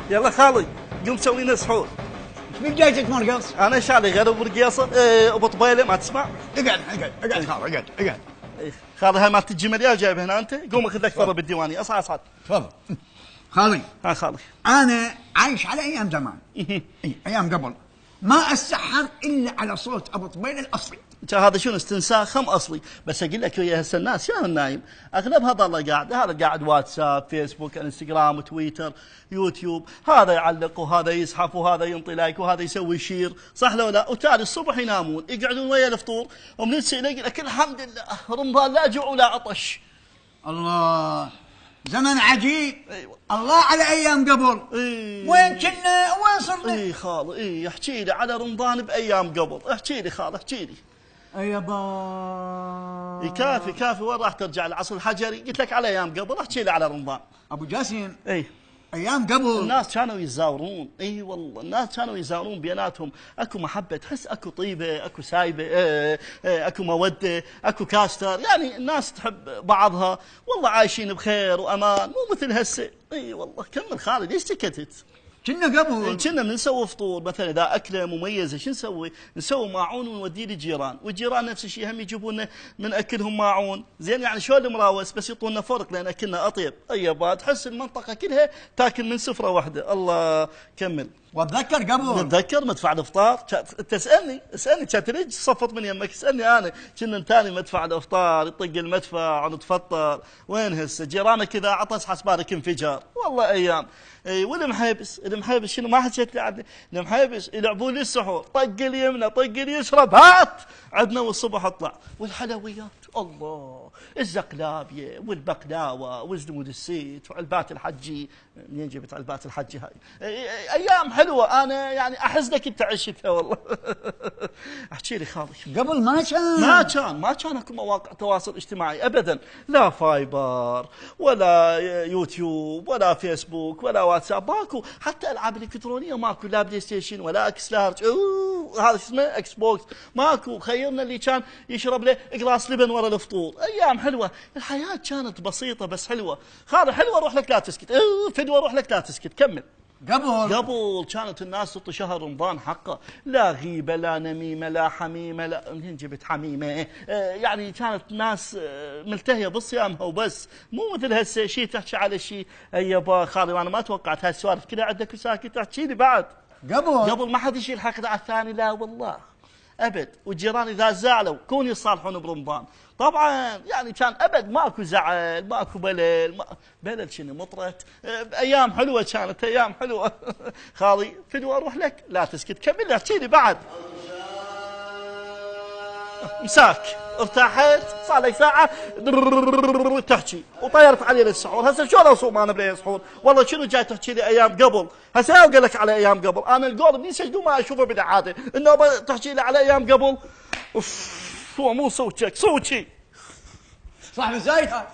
يلا خالي قوم سوي لنا سحور. من جايتك مرقص؟ انا شالي غير ابو رقيصه ابو طبيله ما تسمع. اقعد خالي اقعد. خالي هاي مالت الجمل جايبها هنا انت؟ قوم اخذ لك ثره بالديوانيه. اصعد. تفضل. خالي ها خالي انا عايش على ايام زمان. ايام قبل ما اسحر الا على صوت ابو طبيله الاصلي. هذا شنو استنساخ خم اصلي. بس اقول لك ويا هسه الناس يا النايم اغلبها ظل قاعد. هذا قاعد واتساب فيسبوك انستغرام تويتر يوتيوب. هذا يعلق وهذا يزحف وهذا ينطي لايك وهذا يسوي شير. صح لو لا؟ وتالي الصبح ينامون يقعدون ويا الفطور ومن يقول لك الحمد لله رمضان لا جوع ولا عطش. الله زمن عجيب. أيوة. الله على ايام قبل. وين كنا وين صرنا؟ اي خالي احكي لي على رمضان بايام قبل. احكي لي خالي احكي لي. يابا كافي وين راح ترجع العصر الحجري؟ قلت لك على ايام قبل. احكي لي على رمضان ابو جاسم. اي ايام قبل الناس كانوا يتزاورون. اي والله الناس كانوا يتزاورون بيناتهم. اكو محبه تحس اكو طيبه اكو سايبه اكو موده اكو كاستر. يعني الناس تحب بعضها. والله عايشين بخير وامان مو مثل هسه. اي والله كمل خالد ليش سكتت؟ كنا قبل كنا نسوي فطور مثلا اذا اكله مميزه شو نسوي؟ نسوي ماعون ونوديه للجيران، والجيران نفس الشيء هم يجيبون لنا من اكلهم ماعون، زين يعني شلون المراوس بس يعطونا فرق لان اكلنا اطيب، طيب تحس المنطقه كلها تاكل من سفره واحده. الله كمل. واتذكر قبل نتذكر مدفع الافطار. انت اسالني كانت ليش صفط من يمك؟ اسالني انا كنا نتاني مدفع الافطار يطق المدفع ونتفطر. وين هسه جيرانك اذا عطس حسبالك انفجار. والله ايام. اي والمحيبس شنو ما حكيت لي عنه؟ المحيبس يلعبون لي السحور طق اليمنى طق اليسرى هات عندنا والصبح اطلع. والحلويات الله الزقلابيه والبقلاوه والزنود السيت وعلبات الحجي. منين جبت علبات الحجي هاي؟ ايام حلوه انا يعني احس لك انت عشتها والله. احكي لي خالي. قبل ما كان اكو مواقع تواصل اجتماعي ابدا. لا فايبر ولا يوتيوب ولا فيسبوك ولا واتساب ماكو. حتى العاب الالكترونيه ماكو. لا بلاي ستيشن ولا اكس لارج هذا اسمه اكس بوكس ماكو. خيرنا اللي كان يشرب له قلاص لبن ورا الفطور. ايام حلوه. الحياه كانت بسيطه بس حلوه. خالي حلوه روح لك لا تسكت. فدوه روح لك لا تسكت. كمل. قبل كانت الناس تعطي شهر رمضان حقه. لا غيبه لا نميمه لا حميمه. لا منين جبت حميمه؟ يعني كانت الناس ملتهيه بصيامها وبس. مو مثل هسه شيء تحكي على شيء. يابا خالي انا ما توقعت هاي السوالف كلها عندك وساكت. احكي لي بعد. قبل ما حد يشيل حقد على الثاني. لا والله ابد. والجيران اذا زعلوا كون يصالحون برمضان. طبعا يعني كان ابد ماكو زعل ماكو بلل. بلل شنو مطرت. ايام حلوه كانت ايام حلوه. خالي فدوه اروح لك لا تسكت. كمل احكي لي بعد. مساك ارتاحت صار لك ساعه تحكي وطيرت علي للسحور. هسه شلون اصوم انا بلا سحور؟ والله شنو جاي تحكي لي ايام قبل؟ هسه اقول لك على ايام قبل. انا القول مني سجدوا ما اشوفه بالعاده انه تحكي لي على ايام قبل. هو مو صوتك صوتي صاحب الزايد هاي.